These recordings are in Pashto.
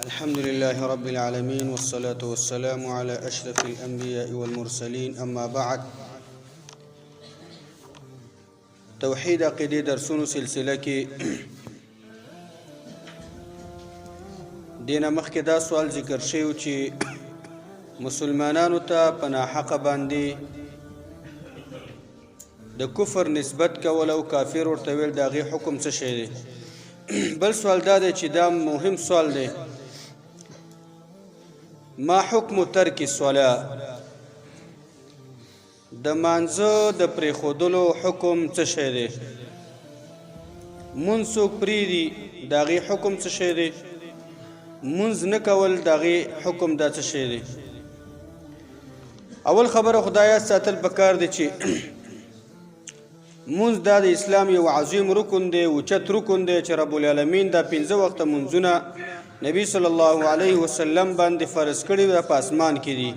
الحمد لله رب العالمين والصلاة والسلام على أشرف الأنبياء والمرسلين أما بعد توحید عقیدې درسونو سلسله کې دینه مخکې دا سوال ذکر شوی چې مسلمانانو ته په ناحقه باندې د کفر نسبت کول او کافر ورته ویل د هغې حکم څه شی دی. بل سوال دا دی چې دا مهم سوال دی، ما حکم ترک الصلاة، د مانځه د پرېښودلو حکم څه شی دی؟ مونځ څوک پرېږدي د هغې حکم څه شی دی؟ مونځ نه کول د هغې حکم دا څه شی دی؟ اول خبره خدای یاد ساتل پکار دی چې مونځ دا د اسلام یو عظیم رکن دی، اوچت رکن دی چې رب العالمین دا 5 وخته مونځونه نبی صلی الله علیه وسلم باندې فرض کړي دا په اسمان کې دي.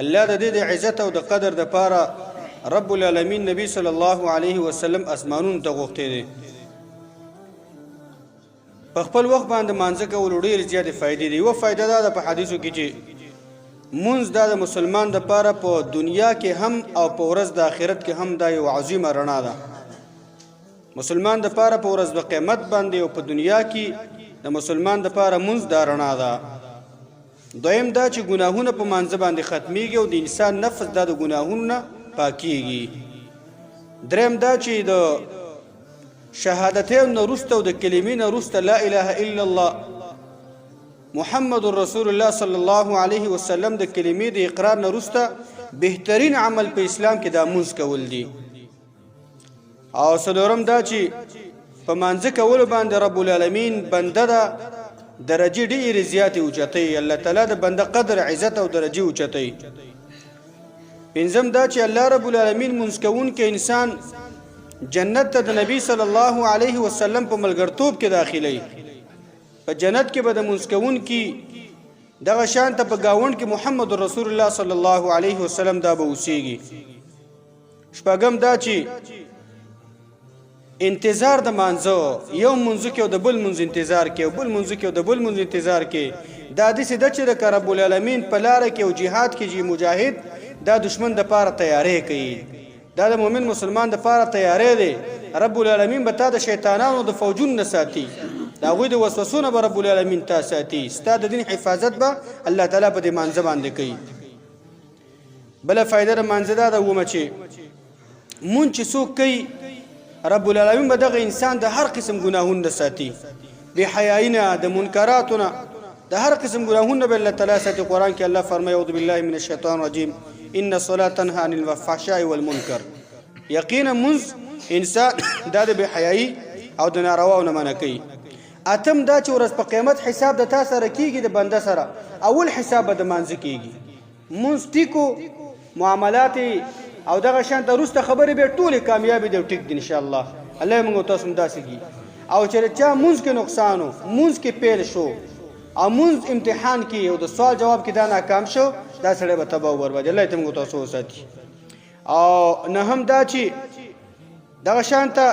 الله د دې د عزت او د قدر دپاره رب العالمین نبی صلی الله علیه وسلم اسمانونو ته غوښتی دی. په خپل وخت باندې مانځه کولو ډېرې زیاتې فایدې دي. یوه فایده دا ده په حدیثو کې چې مونځ دا د مسلمان دپاره په دنیا کې هم او په ورځ د آخرت کې هم دا یو عظیمه رڼا ده. مسلمان دپاره په ورځ د قیامت باندې او په دنیا کې د مسلمان دپاره مونځ دا رڼا ده. دویم دا چې ګناهونه په مانځه باندې ختمیږي او د انسان نفس دا د ګناهونو نه پاکیږي. دریم دا چې د شهادتین نه وروسته او د کلمې نه وروسته لا اله الا الله محمد رسول الله صلی الله علیه وسلم د کلمې د اقرار نه وروسته بهترین عمل په اسلام کې دا مونځ کول دي. او څلورم دا چې په مانځه کولو باندې رب العالمین بنده ده درجې ډېرې زیاتې اوچتوي. الله تعالی د بنده قدر عزت او درجې اوچتوي. پنځم دا چې الله رب العالمین مونځ کوونکی انسان جنت ته د نبی صلی الله علیه وسلم په ملګرتوب کې داخلوي. په جنت کې به د مونځ کوونکي دغه شان ته په ګاونډ کې محمد رسول الله صلی الله علیه وسلم دا به اوسیږي. شپږم دا چې انتظار د مانځه، یو مونځ کې او د بل مونځ انتظار کې او بل مونځ کې او د بل مونځ انتظار کې، دا داسې ده چې د رب العالمین په لاره کې او جهاد کې چې مجاهد دا دشمن دپاره تیاری کوي. دا د مؤمن مسلمان دپاره تیاری دی. رب العالمین به تا د شیطانانو د فوجونو نه ساتي، د هغوی د وسوسو نه به رب العالمین تا ساتي. ستا د دین حفاظت به الله تعالی په دې مانځه باندې کوي. بله فایده د مانځه دا ده ومه چې مونځ چې څوک کوي رب العالمین به دغه انسان د هر قسم ګناهونو نه ساتي، بې حیایي نه، د منکراتو نه، د هر قسم ګناهونو به الله تعالی ساتي. قرآن کې الله فرمایي اعوذ بالله من الشیطان الرجیم ان الصلاة تنهى عن الفحشاء والمنکر. یقینا مونځ انسان دا د بې حیایي او د نارواو نه منع کوي. اتم دا چې ورځ په قیامت حساب د تا سره کیږي د بنده سره، اول حساب به د مانځه کیږي. مونځ ټیکو معاملات او دغه شان ته وروسته خبرې به ټولې کامیابې دي او ټیک دي انشاءالله. الله موږ تاسو هم داسې کړي. او چې چا مونځ کې نقصان و، مونځ کې پیل شو او مونځ امتحان کې او د سوال جواب کې دا ناکام شو، دا سړی به تباه او برباد. الله ته موږ تاسو وساتي. او نه هم دا چې دغه شان ته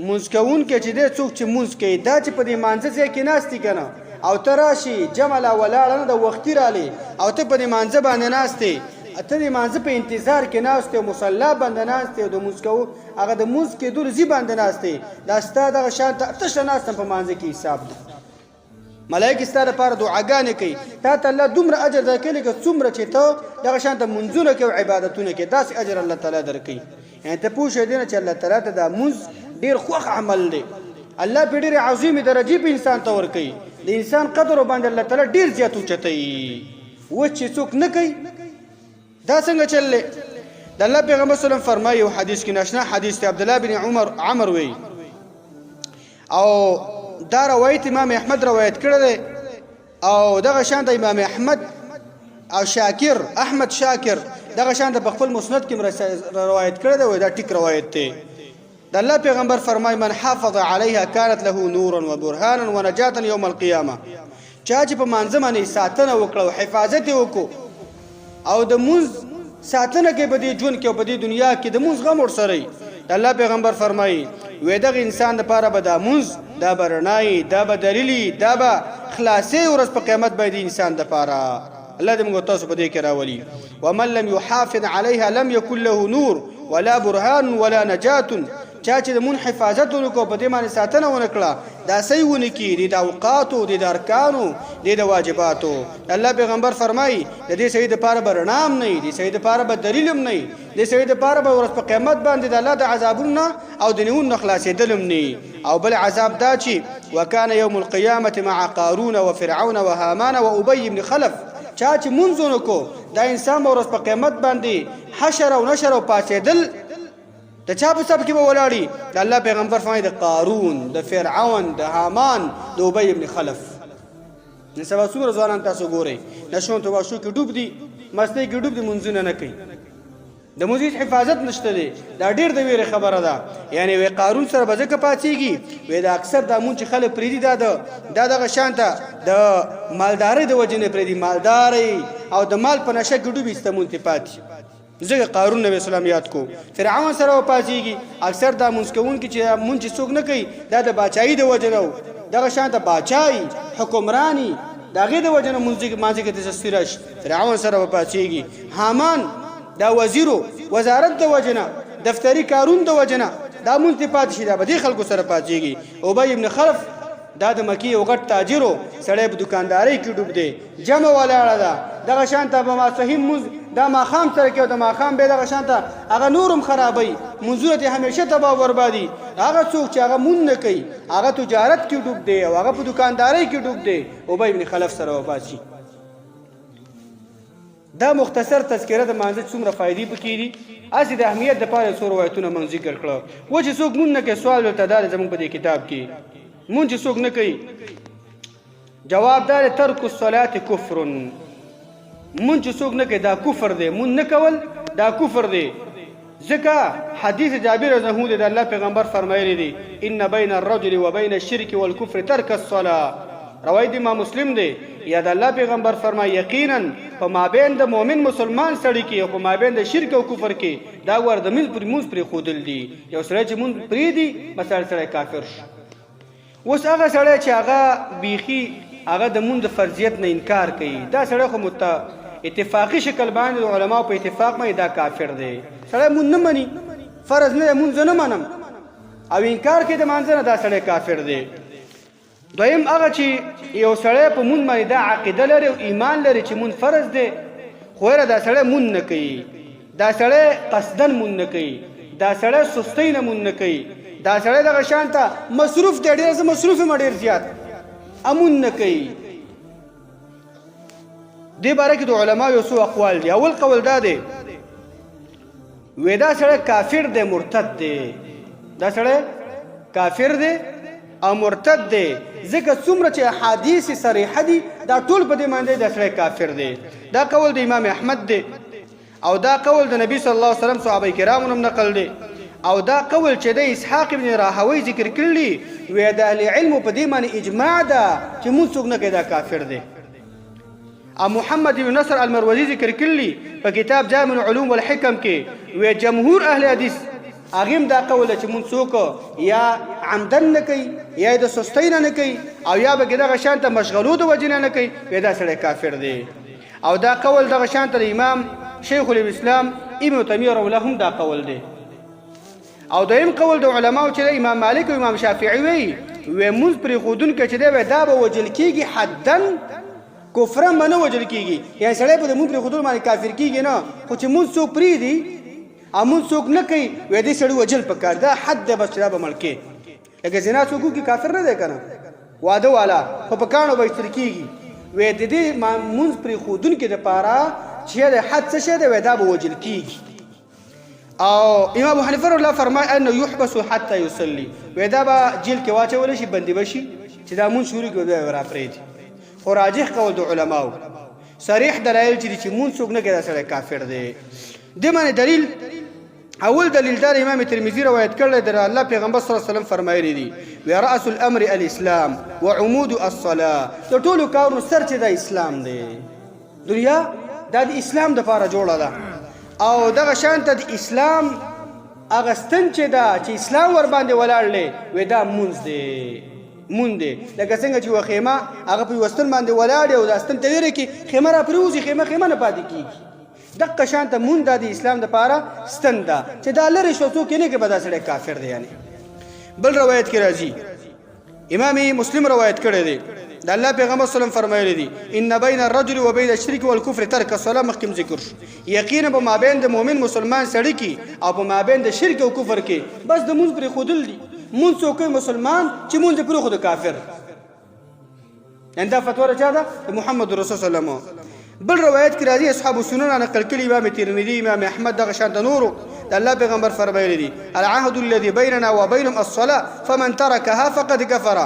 مونځ کوونکی چې دی څوک چې مونځ کوي دا چې په دې مانځه ځای کې ناست که نه او ته راشي جمع لا ولاړه نه د وختي رالی او ته په دې مانځه باندې ناست یې، ته د مانځه په انتظار کې ناست یې او مصلا باندې ناست یې او د مونځ کوو هغه د مونځ کېدو رضي باندې ناست یې، دا ستا دغه شان ته تشه ناست په مانځه کې حساب ده. ملایکې ستا دپاره دعاګانې کوي، تا ته الله دومره اجر درکوي لکه څومره چې ته دغه شان ته مونځونه کوي او عبادتونه کوي، داسې اجر الله تعالی درکوي. یعنې ته پوه شوې دی نه چې الله تعالی ته دا مونځ ډېر خوښ عمل دی. الله پې ډېرې عظیمې درجې په انسان ته ورکوي. د انسان قدر باندې الله تعالی ډېر زیات اوچتوي. اوس چې څوک نه کوي دا څنګه چل دی؟ د الله پیغمبر صلی الله علیه وسلم فرمایي یو حدیث کې ناشنا حدیث دی، عبدالله بن عمر وی او دا روایت امام احمد روایت کړی دی او دغه شان د امام احمد او احمد شاکر دغه شان د خپل مسند کې روایت کړی دی. دا ټیک روایت دی. د الله پیغمبر فرمای من حافظ علیها كانت له نورا وبرهانا ونجاة یوم القیامه. چا چې په مانځه باندې ساتنه وکړه او حفاظت وکړو او د مونځ ساتنه کې په دې ژوند کې او په دې دنیا کې د مونځ غم ورسره، د الله پیغمبر فرمایي وې دغه انسان دپاره به دا مونځ دا به رڼایي، دا به دلیلي، دا به خلاصې ورځ په قیامت باندې انسان دپاره. الله دې موږ تاسو په دې کې راولي. ومن لم يحافظ عليها لم يكن له نور ولا برهان ولا نجات. چا چې د مون حفاظت ونکړو په دې باندې ساتنه ونه کړه دا صحیح ونه کړي د اوقاتو د ارکانو د واجباتو. الله پیغمبر فرمایي د دې سړي دپاره به رڼا هم نه وي، د سړي دپاره به دلیل هم نه وي، د سړي دپاره به ورځ په قیامت باندې د الله د عذابونو او د نیونو نه خلاصېدل هم نه وي. او بل عذاب دا چې وکان یوم القیامة مع قارون وفرعون وهامان وابی بن خلف. چا چې مونځ ونکړو دا انسان به ورځ په قیامت باندې حشر او نشر او پاڅېدل د چا په سب کې به ولاړي. د الله پیغمبر فرمایي د قارون، د فرعون، د هامان، د ابی بن خلف. نن سبا څومره ځوانان تاسو ګورئ نشو تباشو کې ډوب دي، مستۍ کې ډوب دي، منځونه نه کوي، د مزید حفاظت نشته دی. دا ډېر د ویرې خبره ده. یعنی وی قارون سره به ځکه پاڅېږي وی د اکثر دا مونږ چې خلک پرېږدي دا دغه شان ته د مالدارۍ د وجې نه پرېږدي، مالدارۍ او د مال په نشه کې ډوب ایسته مونږ پاتې. ځکه قارون نبی اسلام یاد کو، فرعون سره پاڅېږي. اکثر دا مونځ کوونکي چې مونږ چې څوک نه کوي دا د باچایي د وجې نه دغه شان ته باچایي حکمراني د هغې د وجې نه مانځي کې دلچسپي راشي. فرعون سره پاڅېږي. هامان دا وزیرو وزارت د وجنه دفتری کارون د وجنه دا مونږ ته پاتې شي، دا به دې خلکو سره پاتېږي. ابی بن خلف دا د مکې یو غټ تاجرو سړی په دکاندارۍ کې ډوب دی، جمع ولاړه ده. دغه شان ته به ماسپښین مونځ دا ماښام سره کوي او د ماښام بیا دغه شان ته هغه نور هم خرابوي، مونځونه ته همیشه تباه او بربادي. هغه څوک چې هغه مونځ نه کوي هغه تجارت کې ډوب دی او هغه په دکاندارۍ کې ډوب دی. ابی بن خلف سره وپاتې. دا مختصر تذکره د مانځه څومره فائدې پکې دي. هسې د اهمیت دپاره څو روایتونه موږ ذکر کړه. و چې څوک مونځ نه کوي سوال ورته دا دی زموږ په دې کتاب کې مونځ چې څوک نه کوي جواب دا دی ترک الصلاة کفر. مونځ چې څوک نه کوي دا کفر دی، مونځ نه کول دا کفر دی. ځکه حدیث جابر رضی الله عنه د الله پیغمبر فرمایلی دی ان بین الرجل وبین الشرک والکفر ترک الصلاة. روایت امام مسلم دی. یا د الله پیغمبر فرمایي یقینا په مابین د مؤمن مسلمان سړي کې او په مابین د شرک او کفر کې دا ور د مونځ پرېښودل دي. یو سړی چې مونځ پرېږدي مثلا سړی کافر شو. اوس هغه سړی چې هغه بیخي هغه د مونځ د فرضیت نه انکار کوي دا سړی خو اتفاقي شکل باندې د علماو په اتفاق باندې دا کافر دی. سړی مونځ نه مني، فرض نه مونځ نه منم او انکار کوي د مانځه نه، دا سړی کافر دی. دویم هغه چې یو سړی په مونځ باندې دا عقیده لري او ایمان لري چې مونځ فرض دی خو دا سړی مونځ نه کوي، دا سړی قصدن مونځ نه کوي، دا سړی سستۍ نه مونځ نه کوي، دا سړی دغه شان ته مصروف دی، ډېر مصروف یم ډېر زیات مونځ نه کوي. دې باره کې د علماو یو څو اقوال دي. اول قول دا دی وی دا سړی کافر دی، مرتد دی. دا سړی کافر دی او مرتد دی. ځکه څومره چې احادیث صریحه دي دا ټول په دې باندې دا سړی کافر دی. دا قول د امام احمد دی او دا قول د نبی صلی الله علیه وسلم صحابه کرامو هم نقل دی او دا قول چې د اسحاق ابن راهوی ذکر کړلی وی د اهل علم په دې باندې اجماع ده چې مونږ څوک نه کوي دا کافر دی. او محمد بن نصر المروزی ذکر کړلی په کتاب جامع العلوم والحکم کې وی جمهور اهل حدیث هغه دا قول چې مونږ څوک یا عمدن نه کوي یا د سستۍ نه کوي او یا به دغه شان ته مشغولو د وجې نه کوي دا سړی کافر دی. او دا قول دغه شان ته امام شیخ الاسلام ابن تیمیه رحمه الله هم دا قول دی. او دویم قول د علماو چې امام مالک او امام شافعي وی مونږ پرېښودونکی چې دی دا به وجل کېږي حدن کفرن به نه وجل کېږي. یعنې سړی به د مونږ پرېښودلو باندې کافر کېږي نه، خو چې مونږ څوک پرېږدي او مونږ څوک نه کوي وی دې سړي وجل پکار دا حد دی بس چې دا به مړ کې. لکه زنا څوک وکړي کافر نه دی که نه، واده والا خو په کاڼو به ایستل کېږي. وی د دې مونځ پرېښودونکي دپاره چې د حد څه شی دی وی دا به وجل کېږي. او امام ابو حنیفه رحمه الله فرمایي انه یحبس حتی یصلي وی دا به جیل کې واچولی شي، بندي به شي چې دا مونځ شروع کړي بیا را پرېږدي. خو راجح قول د علماو صریح دلایل چې مونځ څوک نه کوي دا سړی کافر دی. دې باندې دلیل اول دلیل دار امام ترمذی روایت کړل در الله پیغمبر صلی الله علیه وسلم فرمایلی دی و راس الامر الاسلام وعمود الصلاه. د ټولو کارونو سر چې د اسلام دی، دنیا د اسلام د لپاره جوړه ده او دغه شان ته د اسلام هغه ستن چې دا چې اسلام ور باندې ولاړ دی وی دا مونځ دی. مون دی لکه څنګه چې یوه خیمه هغه په یوه ستن باندې ولاړ او دا ستن ته ویرې کړي خیمه را پرېوځي خیمه نه پاتې کېږي دقه شان ته مون دا د اسلام دپاره ستن ده چې دا لرې شو څوک یې نه کوي به دا سړی کافر دی یعنې بل روایت کې راځي امام مسلم روایت کړی دی د الله پیغمبر صلی الله علیه وسلم فرمایلی دي ان بین الرجل وبین الشرك والكفر ترک الصلاه مخکم ذکر شو یقینا په مابین د مؤمن مسلمان سړی کې او په مابین د شرک او کفر کې بس د مونږ پرې خودل دي مونږ څوک مسلمان چې مونږ پرې خود کافر انده فتوا چا ده محمد رسول صلی الله علیه وسلم بل روایت کې راځي اصحاب السنن نقل کړي امام ترمذی امام احمد دغه شان د نورو د الله پیغمبر فرمایلی دي العهد الذي بيننا وبينهم الصلاه فمن تركها فقد كفر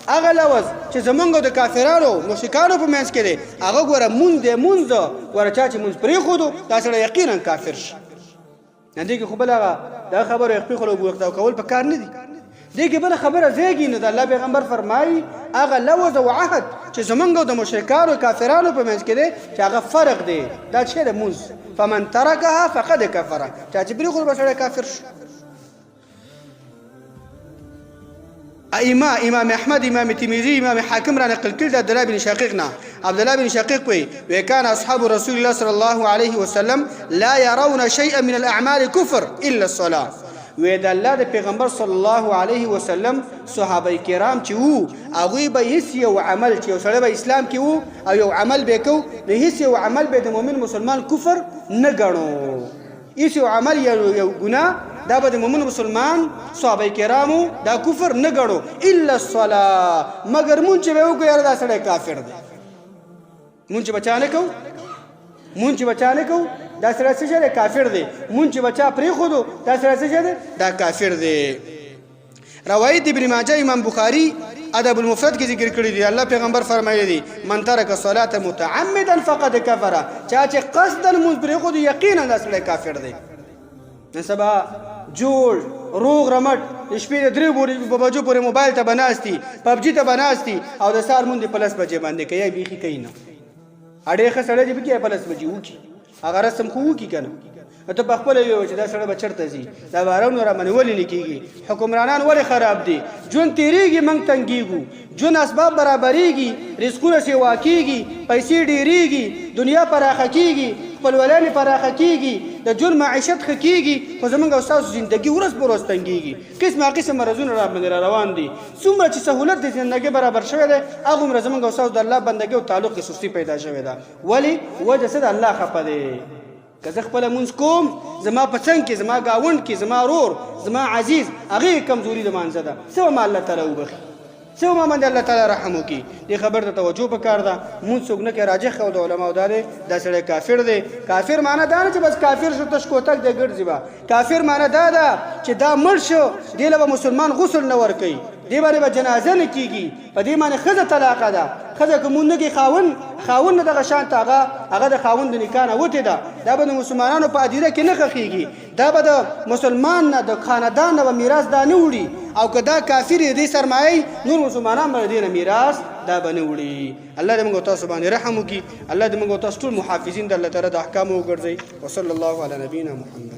هغه لوز چې زمونږ د کافرانو مشرکانو په منځ کې دی هغه ګوره مونځ ګوره چا چې مونځ پرېښودو دا سړی یقینا کافر شي دې کې خو بل هغه دا خبره یې خپې خلو کول په کار نه دي دې کې بله خبره زیږي نو د الله پیغمبر فرمایي هغه لوز او عهد چې زمونږ د مشرکانو کافرانو په منځ کې دی چې هغه فرق دی دا چې د مونځ فمن ترکها فقد کفر چا چې پرېښودو به سړی کافر شي امام احمد امام ترمذی امام حاکم را نقل کړي د عبدالله بن شقیق نه عبدالله بن شقیق وی وکان اصحاب رسول الله صلی الله علیه وسلم لا يرون شيئا من الاعمال كفر الا الصلاه وی د الله د پیغمبر صلی الله علیه وسلم صحابه کرام چې وو هغوی به هیڅ یو عمل چې یو سړی به اسلام کې وو او یو عمل به کو نو هیڅ یو عمل به د مؤمن مسلمان کفر نه ګڼو هیڅ یو عمل یو ګناه دا به د مؤمن مسلمان صحابه کرامو دا کفر نه ګڼو الا الصلاه مگر مونږ چې به وکړو یاره دا سړی کافر دی مونږ چې بچا نه کوو دا سړی څه دی کافر دی مونږ چې بچا پرېښودو دا سړی څه دی دا کافر دی روایت ابن ماجه امام بخاری ادب المفرد کې ذکر کړی دی الله پیغمبر فرمایلی دی من ترک الصلاه متعمدا فقد كفر چا چې قصدا مونږ پرېښودو یقینا دا سړی کافر دی نن سبا جوړ روغ رمټ د شپې د 3 بجو پورې موبایل ته بناستي پبجي ته بناستي او د سهار مونږ په 10 بجې باندې کوي بیخي کوي نه اړې ښه سړی چې په 10 بجې وکړي هغه رسم خو وکړي که نه ته په خپله ویې چې دا سړی به چېرته ځي دا بارانونه رامنې ولې نه کېږي حکمرانان ولې خراب دي ژوند تېرېږي موږ تنګېږو ژوند اسباب برابرېږي رزقونه سیوا کېږي پیسې ډېرېږي دنیا پراخه کېږي خپلولانې پراخه کېږي د ژوند معیشت ښه کېږي خو زموږ او ستاسو زندګي ورځ په ورځ تنګېږي قسمه قسم مرضونه راباندې را روان دي څومره چې سهولت د زندګۍ برابر شوی دی هغومره زموږ او ستاسو د الله بندګۍ او تعلق کې سستي پیدا شوې ده ولې وجه څه د الله خفه دی که زه خپله مونځ کوم زما په څنګ کې زما ګاونډ کې زما رور زما عزیز هغې کمزوري د مانځه ده څه به ما الله تعالی وبخي څه به ما باندې الله تعالی رحم وکړي دې خبر ته توجه پکار ده مونځ څوک نه کوي راجح او د علماو دا دی دا سړی کافر دی کافر معنی دا نه چې بس کافر شو تش کوتک دی ګرځي به کافر معنی دا ده چې دا مړ شو دې له به مسلمان غسل نه ورکوي دې باندې به جنازه نه کېږي په دې باندې ښځه طلاقه ده ښځه که مونږ کې خاوند نه دغه شان ته هغه د خاوند د نکاح نه وتې ده دا به د مسلمانانو په هدیره کې نه ښخېږي دا به د مسلمان نه د خاندان نه به میراث دا نه وړي او که دا کافر دې سرمایه نور مسلمانان به دې نه میراث دا به نه وړي الله دې موږ تاسو باندې رحم وکړي الله دې موږ تاسو ټول محافظین د الله تعالی د احکامو وګرځوي وصلی الله علی نبینا محمد